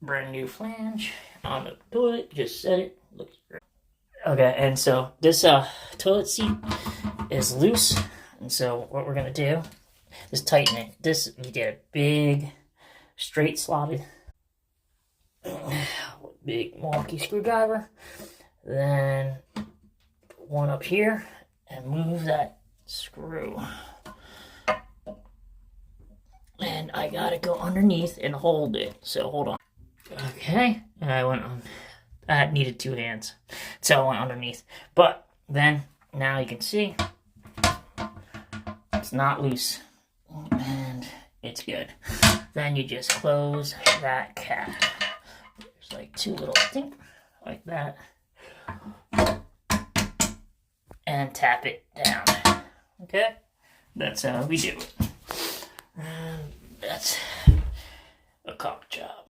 brand new flange on the toilet. Just set it. Looks great. Okay, and so this toilet seat is loose, and so what we're gonna do is tighten it. This we did a big straight slotted big Milwaukee screwdriver, then one up here and move that screw. And I gotta go underneath and hold it. So hold on. Okay, and I went on. I needed 2 hands, so I went underneath. But then now you can see it's not loose, and it's good. Then you just close that cap. There's like 2 little things like that, and tap it down. Okay, that's how we do it. And that's a cock job.